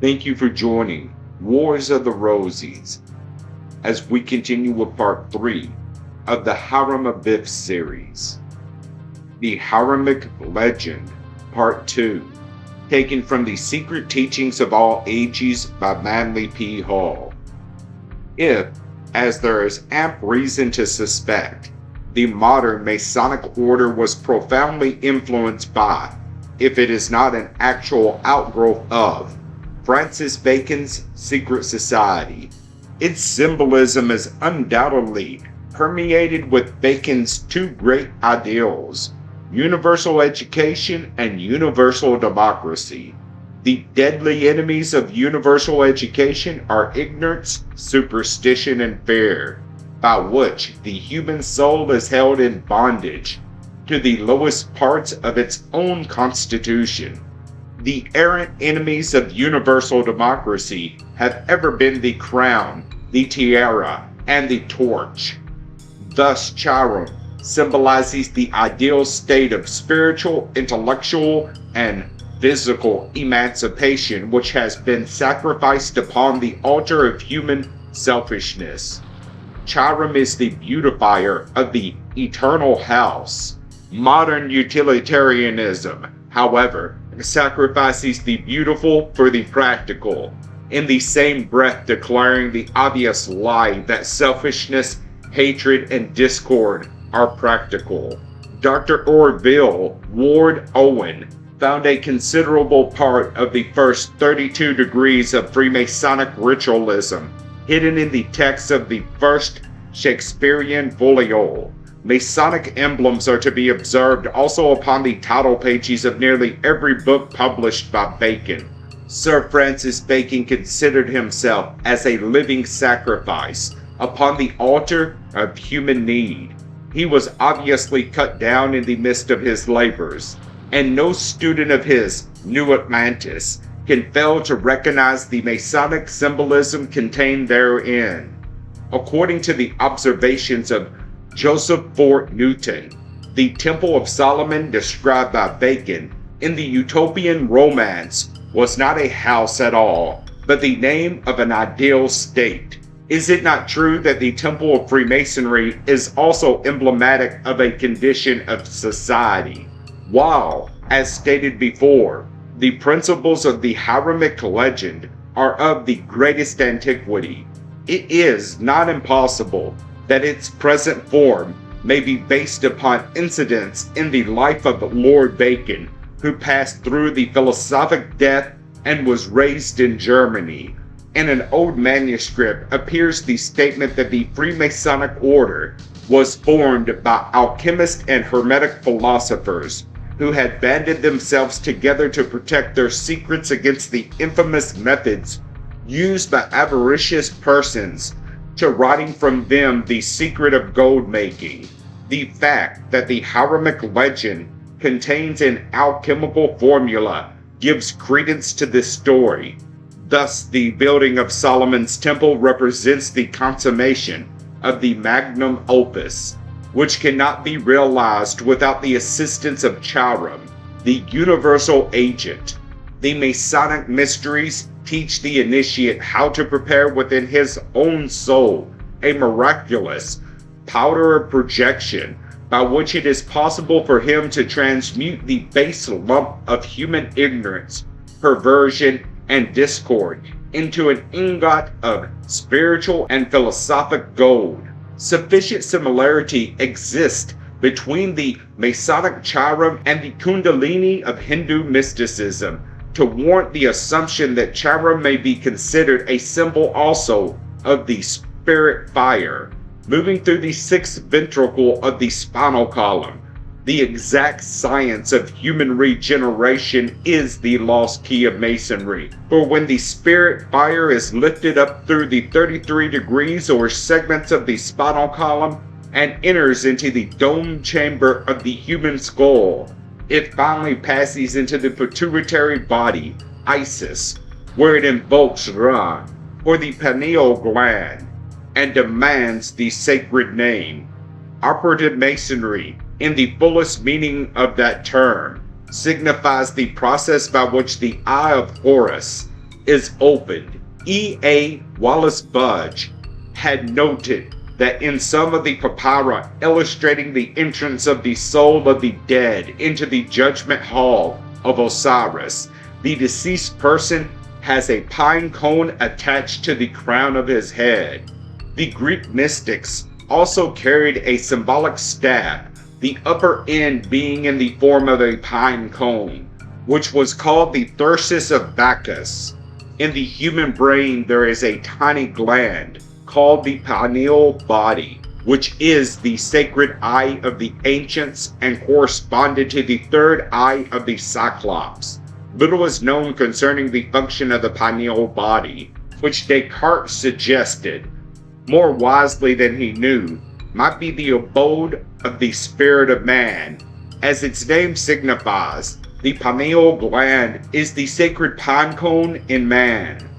Thank you for joining Wars of the Rosies as we continue with part 3 of the Hiram Abiff Series. The Hiramic Legend, Part 2, taken from the Secret Teachings of All Ages by Manly P. Hall. If, as there is ample reason to suspect, the modern Masonic order was profoundly influenced by, if it is not an actual outgrowth of, Francis Bacon's secret society, its symbolism is undoubtedly permeated with Bacon's two great ideals, universal education and universal democracy. The deadly enemies of universal education are ignorance, superstition, and fear, by which the human soul is held in bondage to the lowest parts of its own constitution. The errant enemies of universal democracy have ever been the crown, the tiara, and the torch. Thus, CHiram symbolizes the ideal state of spiritual, intellectual, and physical emancipation which has been sacrificed upon the altar of human selfishness. CHiram is the beautifier of the eternal house. Modern utilitarianism, however, sacrifices the beautiful for the practical, in the same breath declaring the obvious lie that selfishness, hatred, and discord are practical. Dr. Orville Ward Owen found a considerable part of the first 32 degrees of Freemasonic ritualism hidden in the text of the first Shakespearean folio. Masonic emblems are to be observed also upon the title pages of nearly every book published by Bacon. Sir Francis Bacon considered himself as a living sacrifice upon the altar of human need. He was obviously cut down in the midst of his labors, and no student of his New Atlantis can fail to recognize the Masonic symbolism contained therein. According to the observations of Joseph Fort Newton, the Temple of Solomon described by Bacon in the utopian romance was not a house at all, but the name of an ideal state. Is it not true that the Temple of Freemasonry is also emblematic of a condition of society? While, as stated before, the principles of the Hiramic legend are of the greatest antiquity, it is not impossible that its present form may be based upon incidents in the life of Lord Bacon, who passed through the philosophic death and was raised in Germany. In an old manuscript appears the statement that the Freemasonic order was formed by alchemists and hermetic philosophers who had banded themselves together to protect their secrets against the infamous methods used by avaricious persons to writing from them the secret of gold making. The fact that the Hiramic legend contains an alchemical formula gives credence to this story. Thus, the building of Solomon's temple represents the consummation of the magnum opus, which cannot be realized without the assistance of CHiram, the universal agent. The Masonic mysteries teach the initiate how to prepare within his own soul a miraculous powder of projection by which it is possible for him to transmute the base lump of human ignorance, perversion, and discord into an ingot of spiritual and philosophic gold. Sufficient similarity exists between the Masonic CHiram and the Kundalini of Hindu mysticism to warrant the assumption that CHiram may be considered a symbol also of the spirit fire, moving through the sixth ventricle of the spinal column. The exact science of human regeneration is the lost key of Masonry, for when the spirit fire is lifted up through the 33 degrees or segments of the spinal column and enters into the dome chamber of the human skull, it finally passes into the pituitary body, Isis, where it invokes Ra, or the pineal gland, and demands the sacred name. Operative Masonry, in the fullest meaning of that term, signifies the process by which the eye of Horus, is opened. E.A. Wallace Budge had noted that in some of the papyri illustrating the entrance of the soul of the dead into the judgment hall of Osiris, the deceased person has a pine cone attached to the crown of his head. The Greek mystics also carried a symbolic staff, the upper end being in the form of a pine cone, which was called the thyrsus of Bacchus. In the human brain there is a tiny gland called the pineal body, which is the sacred eye of the ancients and corresponded to the third eye of the Cyclops. Little is known concerning the function of the pineal body, which Descartes suggested, more wisely than he knew, might be the abode of the spirit of man. As its name signifies, the pineal gland is the sacred pine cone in man.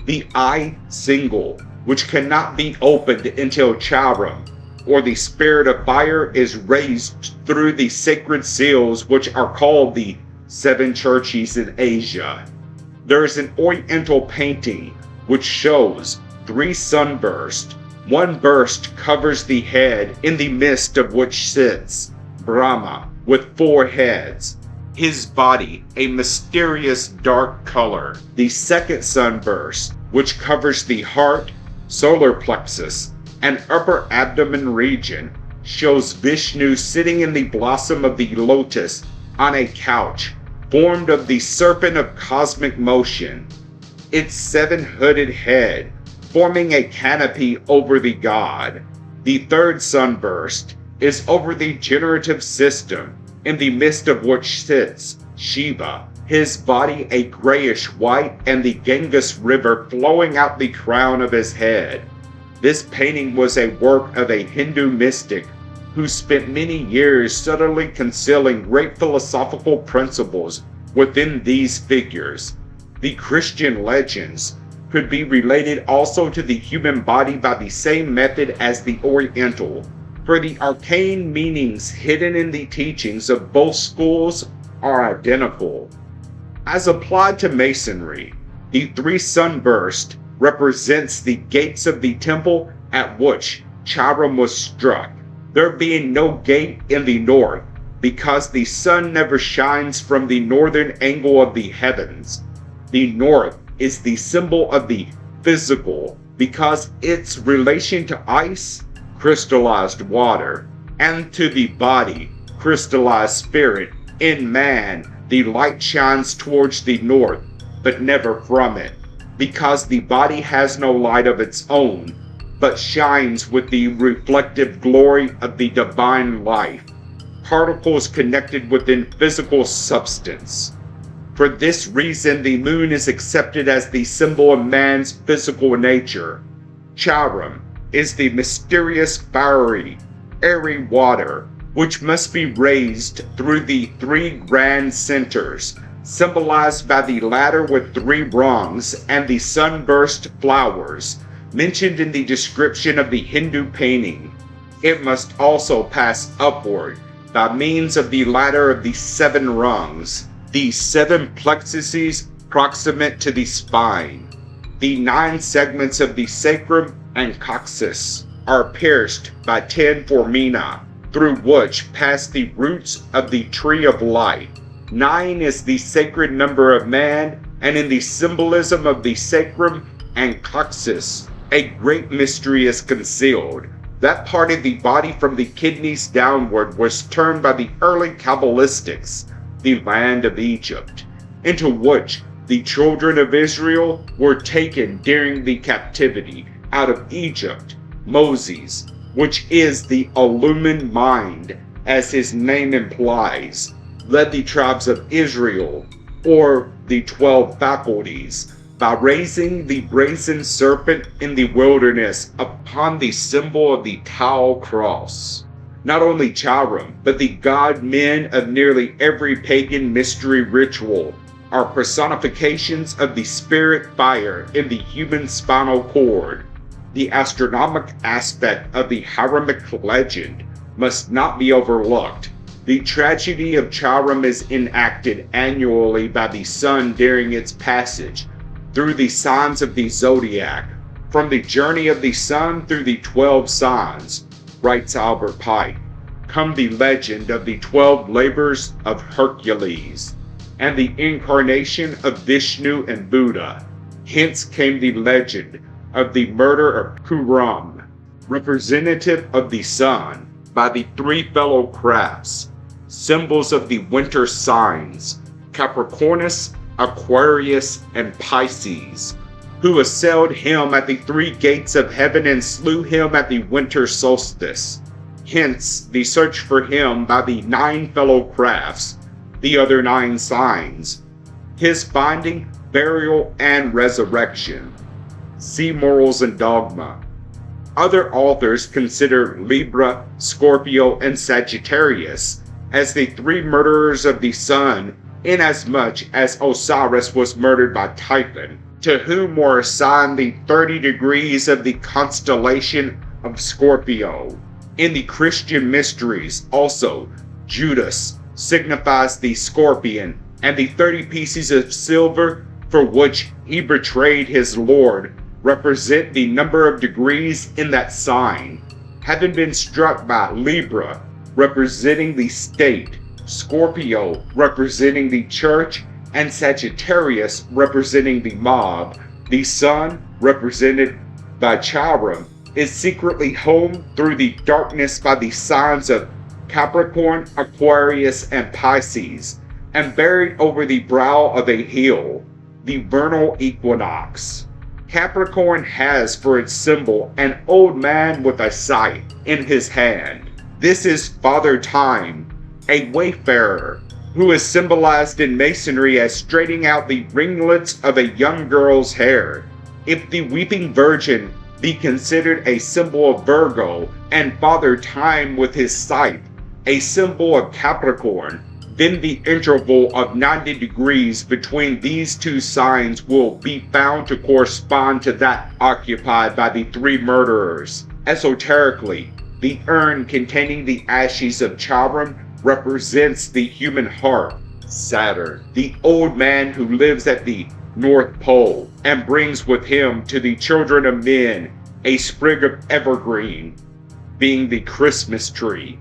The eye single, which cannot be opened until CHiram, or the spirit of fire, is raised through the sacred seals which are called the 7 churches in Asia. There is an Oriental painting which shows 3 sunbursts. One burst covers the head, in the midst of which sits Brahma with 4 heads, his body a mysterious dark color. The second sunburst, which covers the heart, solar plexus, and upper abdomen region, shows Vishnu sitting in the blossom of the lotus on a couch formed of the serpent of cosmic motion, its 7-hooded head forming a canopy over the god. The third sunburst is over the generative system, in the midst of which sits Shiva, his body a grayish white, and the Ganges River flowing out the crown of his head. This painting was a work of a Hindu mystic who spent many years subtly concealing great philosophical principles within these figures. The Christian legends could be related also to the human body by the same method as the Oriental, for the arcane meanings hidden in the teachings of both schools are identical. As applied to Masonry, the 3 sunbursts represents the gates of the temple at which CHiram was struck, there being no gate in the north, because the sun never shines from the northern angle of the heavens. The north is the symbol of the physical, because its relation to ice, crystallized water, and to the body, crystallized spirit. In man, the light shines towards the north, but never from it, because the body has no light of its own, but shines with the reflective glory of the divine life, particles connected within physical substance. For this reason, the moon is accepted as the symbol of man's physical nature. CHiram is the mysterious fiery, airy water, which must be raised through the 3 grand centers, symbolized by the ladder with 3 rungs and the sunburst flowers, mentioned in the description of the Hindu painting. It must also pass upward by means of the ladder of the 7 rungs, the 7 plexuses proximate to the spine. The 9 segments of the sacrum and coccyx are pierced by 10 foramina, through which pass the roots of the tree of life. 9 is the sacred number of man, and in the symbolism of the sacrum and coccyx, a great mystery is concealed. That part of the body from the kidneys downward was termed by the early Kabbalistics the land of Egypt, into which the children of Israel were taken during the captivity out of Egypt. Moses, which is the illumined mind, as his name implies, led the tribes of Israel, or the 12 faculties, by raising the brazen serpent in the wilderness upon the symbol of the Tau cross. Not only CHiram, but the god-men of nearly every pagan mystery ritual are personifications of the spirit fire in the human spinal cord. The astronomic aspect of the Hiramic legend must not be overlooked. The tragedy of CHiram is enacted annually by the sun during its passage through the signs of the zodiac, from the journey of the sun through the 12 signs, writes Albert Pike, come the legend of the 12 labors of Hercules, and the incarnation of Vishnu and Buddha. Hence came the legend of the murder of Hiram, representative of the sun, by the three fellow crafts, symbols of the winter signs, Capricornus, Aquarius, and Pisces, who assailed him at the three gates of heaven and slew him at the winter solstice. Hence the search for him by the 9 fellow crafts, the other 9 signs, his finding, burial, and resurrection. See Morals and Dogma. Other authors consider Libra, Scorpio, and Sagittarius as the 3 murderers of the sun, inasmuch as Osiris was murdered by Typhon, to whom were assigned the 30 degrees of the constellation of Scorpio. In the Christian mysteries also, Judas signifies the scorpion, and the 30 pieces of silver for which he betrayed his Lord represent the number of degrees in that sign, having been struck by Libra, representing the state, Scorpio representing the church, and Sagittarius representing the mob. The sun, represented by CHiram, is secretly home through the darkness by the signs of Capricorn, Aquarius, and Pisces, and buried over the brow of a hill, the vernal equinox. Capricorn has for its symbol an old man with a scythe in his hand. This is Father Time, a wayfarer, who is symbolized in Masonry as straightening out the ringlets of a young girl's hair. If the Weeping Virgin be considered a symbol of Virgo, and Father Time with his scythe a symbol of Capricorn, then the interval of 90 degrees between these 2 signs will be found to correspond to that occupied by the 3 murderers. Esoterically, the urn containing the ashes of CHiram represents the human heart, Saturn, the old man who lives at the North Pole, and brings with him to the children of men a sprig of evergreen, being the Christmas tree,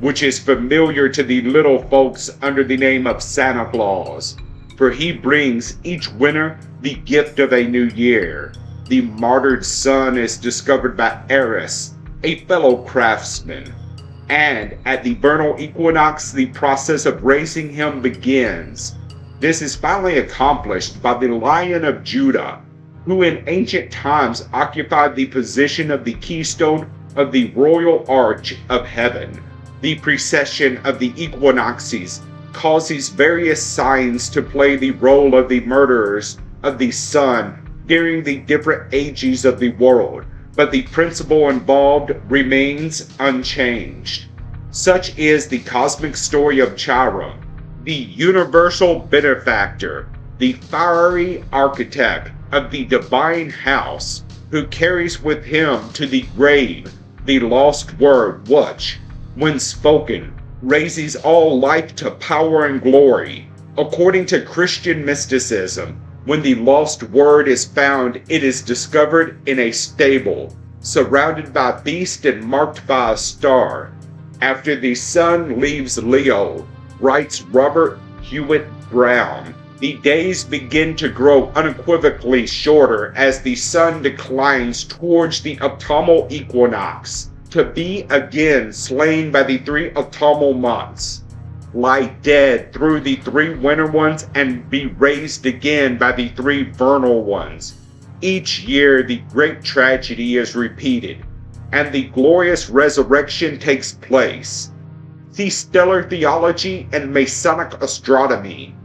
which is familiar to the little folks under the name of Santa Claus, for he brings each winter the gift of a new year. The martyred son is discovered by Eris, a fellow craftsman, and at the vernal equinox the process of raising him begins. This is finally accomplished by the Lion of Judah, who in ancient times occupied the position of the keystone of the royal arch of heaven. The precession of the equinoxes causes various signs to play the role of the murderers of the sun during the different ages of the world, but the principle involved remains unchanged. Such is the cosmic story of CHiram, the universal benefactor, the fiery architect of the divine house, who carries with him to the grave the lost word which, when spoken, raises all life to power and glory. According to Christian mysticism, when the lost word is found, it is discovered in a stable, surrounded by beasts and marked by a star. After the sun leaves Leo, writes Robert Hewitt Brown, the days begin to grow unequivocally shorter as the sun declines towards the autumnal equinox, to be again slain by the 3 autumnal months, lie dead through the 3 winter ones, and be raised again by the 3 vernal ones. Each year the great tragedy is repeated, and the glorious resurrection takes place. See Stellar Theology and Masonic Astronomy.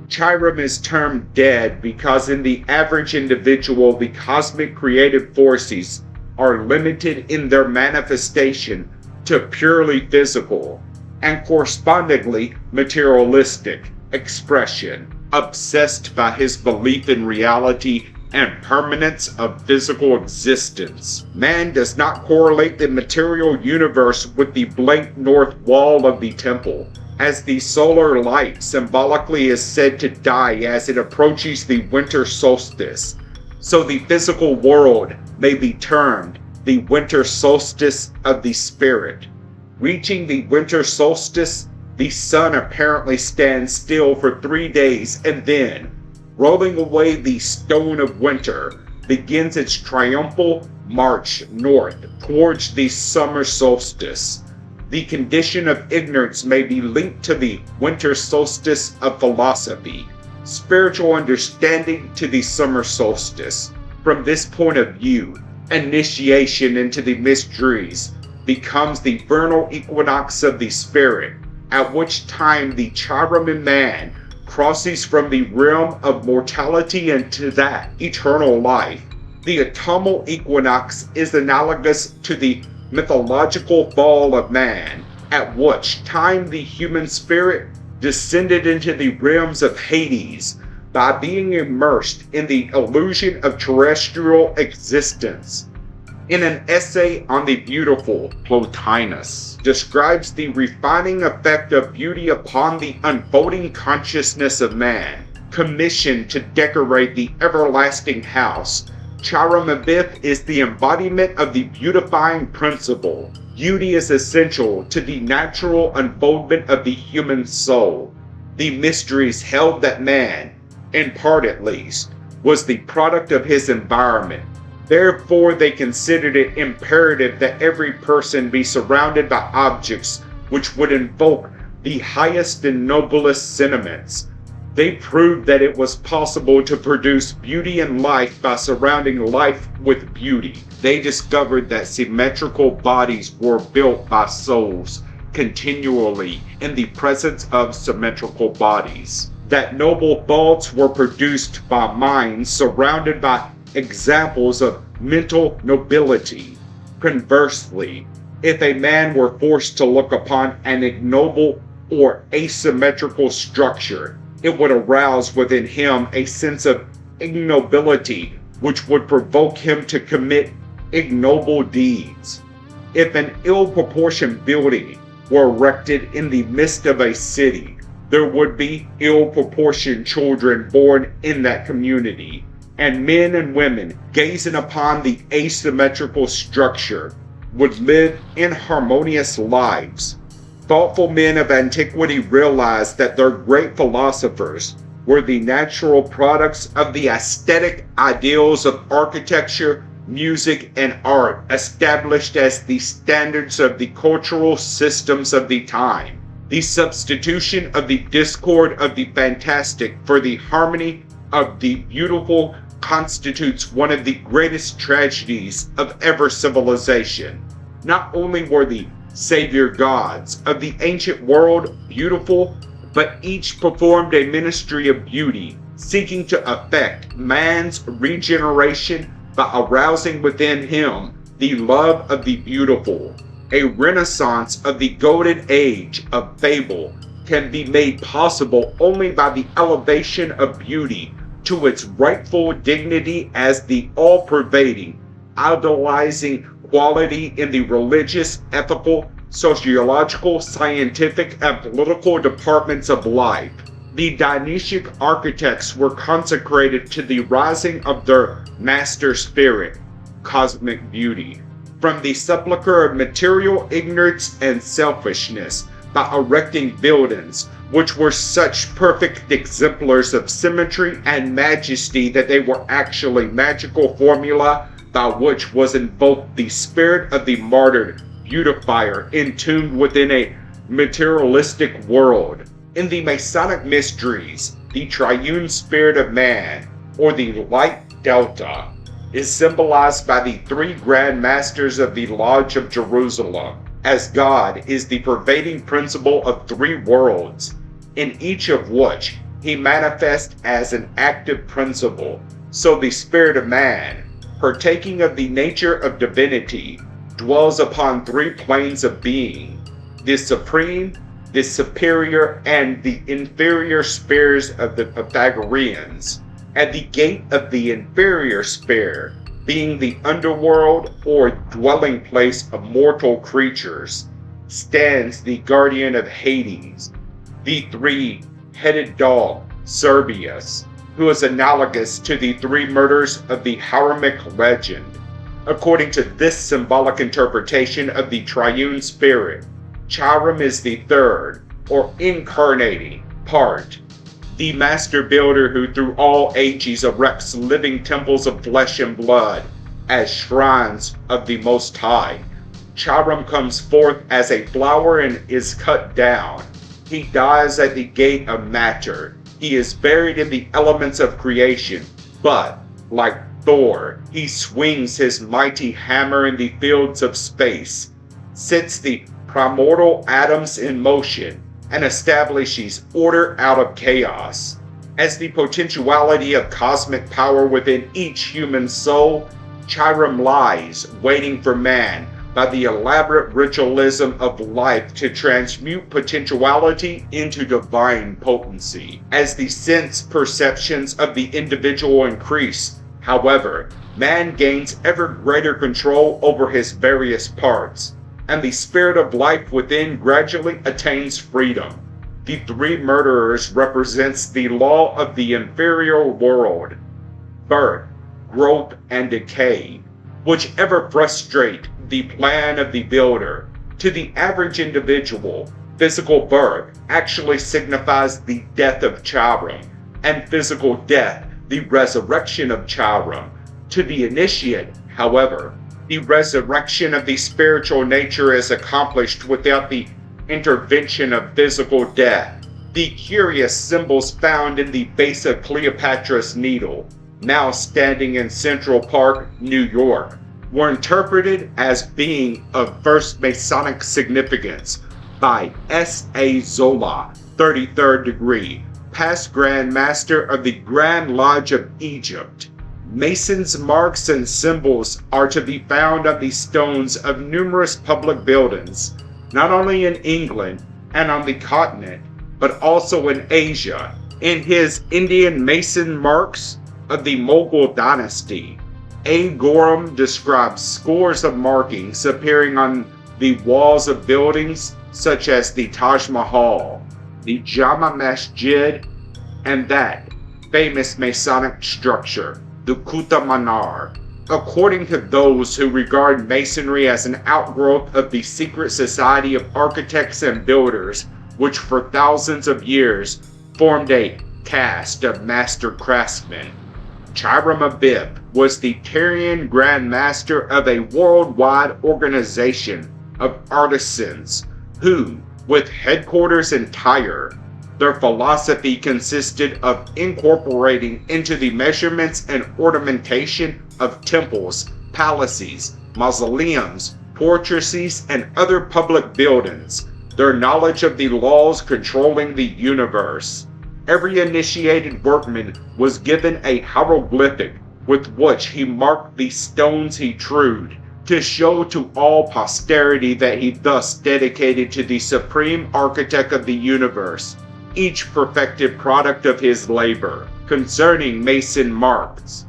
CHiram is termed dead because in the average individual the cosmic creative forces are limited in their manifestation to purely physical and correspondingly materialistic expression, obsessed by his belief in reality and permanence of physical existence. Man does not correlate the material universe with the blank north wall of the temple, as the solar light symbolically is said to die as it approaches the winter solstice. So the physical world may be termed the winter solstice of the spirit. Reaching the winter solstice, the sun apparently stands still for 3 days and then, rolling away the stone of winter, begins its triumphal march north towards the summer solstice. The condition of ignorance may be linked to the winter solstice of philosophy, spiritual understanding to the summer solstice. From this point of view, initiation into the mysteries becomes the vernal equinox of the spirit, at which time the CHiram in man crosses from the realm of mortality into that eternal life. The autumnal equinox is analogous to the mythological fall of man, at which time the human spirit descended into the realms of Hades by being immersed in the illusion of terrestrial existence. In an essay on the beautiful, Plotinus describes the refining effect of beauty upon the unfolding consciousness of man, commissioned to decorate the everlasting house. Hiram Abiff is the embodiment of the beautifying principle. Beauty is essential to the natural unfoldment of the human soul. The mysteries held that man, in part at least, was the product of his environment. Therefore, they considered it imperative that every person be surrounded by objects which would invoke the highest and noblest sentiments. They proved that it was possible to produce beauty in life by surrounding life with beauty. They discovered that symmetrical bodies were built by souls continually in the presence of symmetrical bodies. That noble thoughts were produced by minds surrounded by examples of mental nobility. Conversely, if a man were forced to look upon an ignoble or asymmetrical structure, it would arouse within him a sense of ignobility which would provoke him to commit ignoble deeds. If an ill-proportioned building were erected in the midst of a city, there would be ill-proportioned children born in that community, and men and women gazing upon the asymmetrical structure would live inharmonious lives. Thoughtful men of antiquity realized that their great philosophers were the natural products of the aesthetic ideals of architecture, music, and art established as the standards of the cultural systems of the time. The substitution of the discord of the fantastic for the harmony of the beautiful constitutes one of the greatest tragedies of ever civilization. Not only were the savior gods of the ancient world beautiful, but each performed a ministry of beauty, seeking to effect man's regeneration by arousing within him the love of the beautiful. A renaissance of the golden age of fable can be made possible only by the elevation of beauty to its rightful dignity as the all-pervading, idolizing quality in the religious, ethical, sociological, scientific, and political departments of life. The Dionysiac architects were consecrated to the rising of their master spirit, cosmic beauty, from the sepulchre of material ignorance and selfishness by erecting buildings which were such perfect exemplars of symmetry and majesty that they were actually magical formula by which was invoked the spirit of the martyred beautifier entombed within a materialistic world. In the Masonic mysteries, the triune spirit of man, or the light delta, is symbolized by the three grand masters of the Lodge of Jerusalem, as God is the pervading principle of three worlds, in each of which he manifests as an active principle. So the spirit of man, partaking of the nature of divinity, dwells upon three planes of being: the supreme, the superior, and the inferior spheres of the Pythagoreans. At the gate of the inferior sphere, being the underworld or dwelling place of mortal creatures, stands the guardian of Hades, the three-headed dog, Cerberus, who is analogous to the three murders of the Hiramic legend. According to this symbolic interpretation of the Triune Spirit, CHiram is the third, or incarnating, part, the master builder who through all ages erects living temples of flesh and blood as shrines of the Most High. CHiram comes forth as a flower and is cut down. He dies at the gate of matter. He is buried in the elements of creation, but, like Thor, he swings his mighty hammer in the fields of space, sets the primordial atoms in motion, and establishes order out of chaos. As the potentiality of cosmic power within each human soul, CHiram lies waiting for man by the elaborate ritualism of life to transmute potentiality into divine potency. As the sense perceptions of the individual increase, however, man gains ever greater control over his various parts, and the spirit of life within gradually attains freedom. The three murderers represents the law of the inferior world, birth, growth, and decay, which ever frustrate the plan of the builder. To the average individual, physical birth actually signifies the death of CHiram, and physical death the resurrection of CHiram. To the initiate, however, the resurrection of the spiritual nature is accomplished without the intervention of physical death. The curious symbols found in the base of Cleopatra's Needle, now standing in Central Park, New York, were interpreted as being of first Masonic significance by S.A. Zola, 33rd degree, past Grand Master of the Grand Lodge of Egypt. Masons' marks and symbols are to be found on the stones of numerous public buildings, not only in England and on the continent, but also in Asia. In his Indian Mason marks of the Mughal dynasty, A. Gorham describes scores of markings appearing on the walls of buildings such as the Taj Mahal, the Jama Masjid, and that famous Masonic structure, the Qutb Minar. According to those who regard Masonry as an outgrowth of the secret society of architects and builders, which for thousands of years formed a caste of master craftsmen, Hiram Abiff was the Triune Grand Master of a worldwide organization of artisans who, with headquarters in Tyre, their philosophy consisted of incorporating into the measurements and ornamentation of temples, palaces, mausoleums, fortresses, and other public buildings their knowledge of the laws controlling the universe. Every initiated workman was given a hieroglyphic with which he marked the stones he trewed, to show to all posterity that he thus dedicated to the supreme architect of the universe each perfected product of his labor. Concerning Mason marks,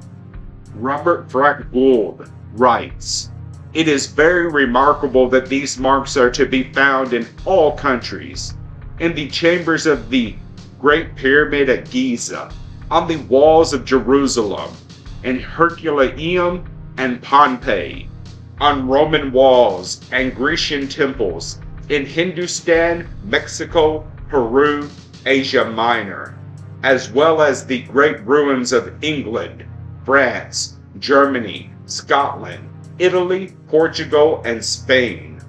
Robert Frank Gould writes, "It is very remarkable that these marks are to be found in all countries, in the chambers of the Great Pyramid at Giza, on the walls of Jerusalem, in Herculaneum and Pompeii, on Roman walls and Grecian temples, in Hindustan, Mexico, Peru, Asia Minor, as well as the great ruins of England, France, Germany, Scotland, Italy, Portugal, and Spain.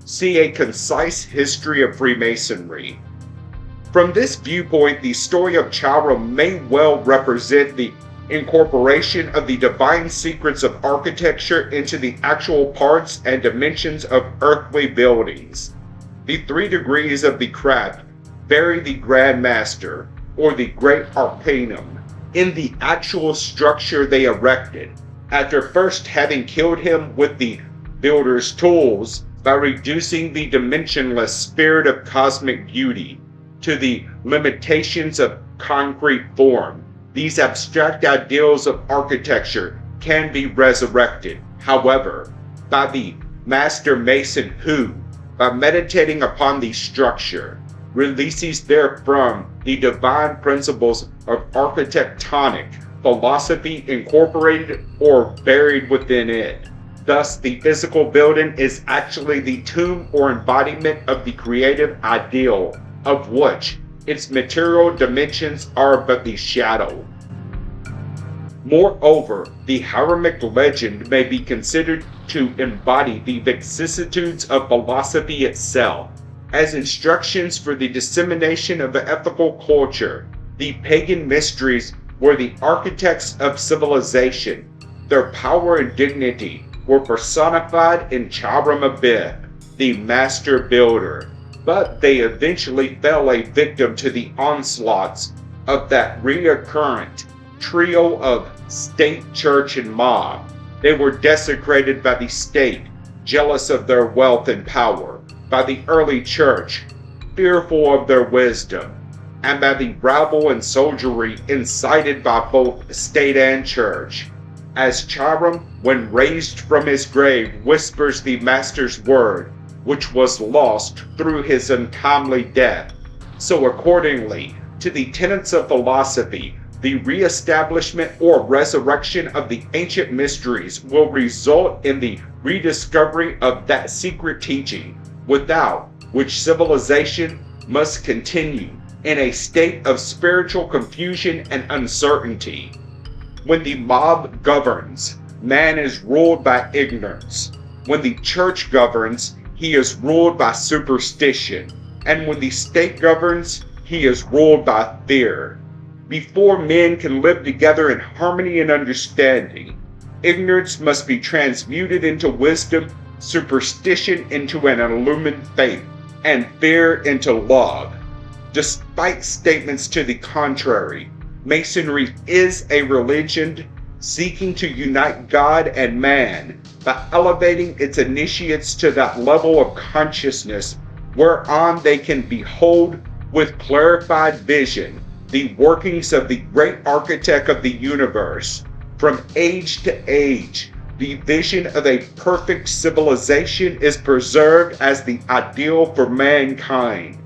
See a concise history of Freemasonry." From this viewpoint, the story of CHiram may well represent the incorporation of the divine secrets of architecture into the actual parts and dimensions of earthly buildings. The 3 degrees of the craft vary the Grand Master, or the Great Arcanum, in the actual structure they erected, after first having killed him with the builder's tools by reducing the dimensionless spirit of cosmic beauty to the limitations of concrete form. These abstract ideals of architecture can be resurrected, however, by the Master Mason who, by meditating upon the structure, releases therefrom the divine principles of architectonic philosophy incorporated or buried within it. Thus, the physical building is actually the tomb or embodiment of the creative ideal, of which its material dimensions are but the shadow. Moreover, the Hiramic legend may be considered to embody the vicissitudes of philosophy itself. As instructions for the dissemination of an ethical culture, the pagan mysteries were the architects of civilization. Their power and dignity were personified in CHiram Abiff, the master builder, but they eventually fell a victim to the onslaughts of that recurrent trio of state, church, and mob. They were desecrated by the state, jealous of their wealth and power, by the early church, fearful of their wisdom, and by the rabble and soldiery incited by both state and church. As CHiram, when raised from his grave, whispers the master's word, which was lost through his untimely death, so accordingly, to the tenets of philosophy, the re-establishment or resurrection of the ancient mysteries will result in the rediscovery of that secret teaching, without which civilization must continue in a state of spiritual confusion and uncertainty. When the mob governs, man is ruled by ignorance. When the church governs, he is ruled by superstition. And when the state governs, he is ruled by fear. Before men can live together in harmony and understanding, ignorance must be transmuted into wisdom, superstition into an illumined faith, and fear into love. Despite statements to the contrary, Masonry is a religion seeking to unite God and man by elevating its initiates to that level of consciousness whereon they can behold with clarified vision the workings of the great architect of the universe. From age to age, the vision of a perfect civilization is preserved as the ideal for mankind.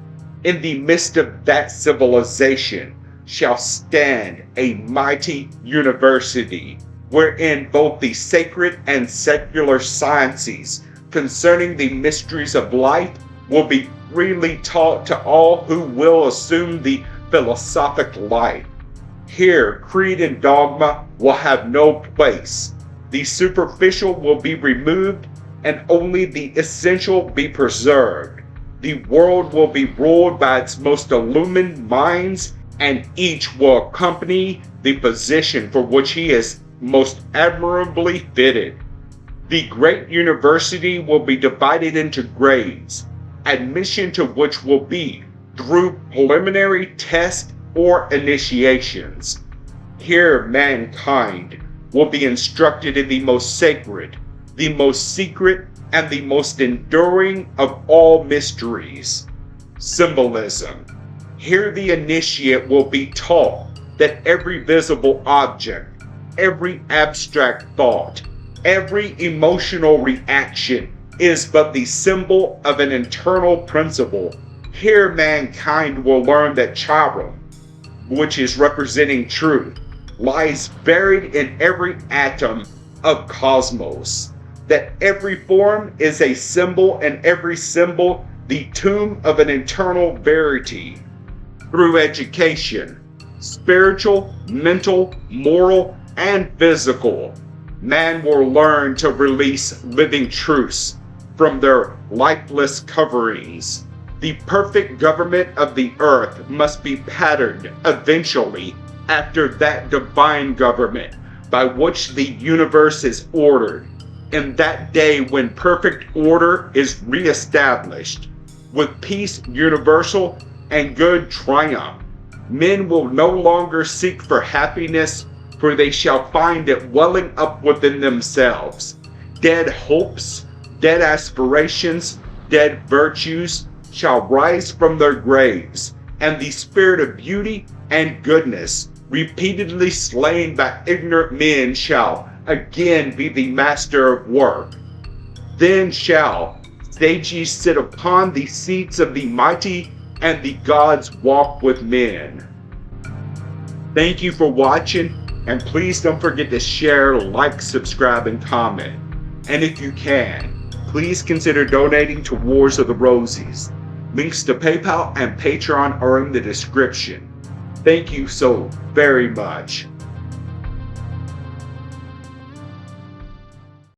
In the midst of that civilization shall stand a mighty university, wherein both the sacred and secular sciences concerning the mysteries of life will be freely taught to all who will assume the philosophic life. Here, creed and dogma will have no place. The superficial will be removed, and only the essential be preserved. The world will be ruled by its most illumined minds, and each will accompany the position for which he is most admirably fitted. The great university will be divided into grades, admission to which will be through preliminary tests or initiations. Here mankind will be instructed in the most sacred, the most secret, and the most enduring of all mysteries, symbolism. Here the initiate will be taught that every visible object, every abstract thought, every emotional reaction is but the symbol of an internal principle. Here mankind will learn that CHiram, which is representing truth, lies buried in every atom of Kosmos, that every form is a symbol and every symbol the tomb of an eternal verity. Through education, spiritual, mental, moral, and physical, man will learn to release living truths from their lifeless coverings. The perfect government of the earth must be patterned eventually after that divine government by which the universe is ordered. In that day when perfect order is reestablished, with peace universal and good triumph, men will no longer seek for happiness, for they shall find it welling up within themselves. Dead hopes, dead aspirations, dead virtues shall rise from their graves, and the spirit of beauty and goodness, repeatedly slain by ignorant men, shall again be the master of work. Then shall sages sit upon the seats of the mighty and the gods walk with men. Thank you for watching, and please don't forget to share, like, subscribe, and comment. And if you can, please consider donating to Wars of the Rosies. Links to PayPal and Patreon are in the description. Thank you so very much.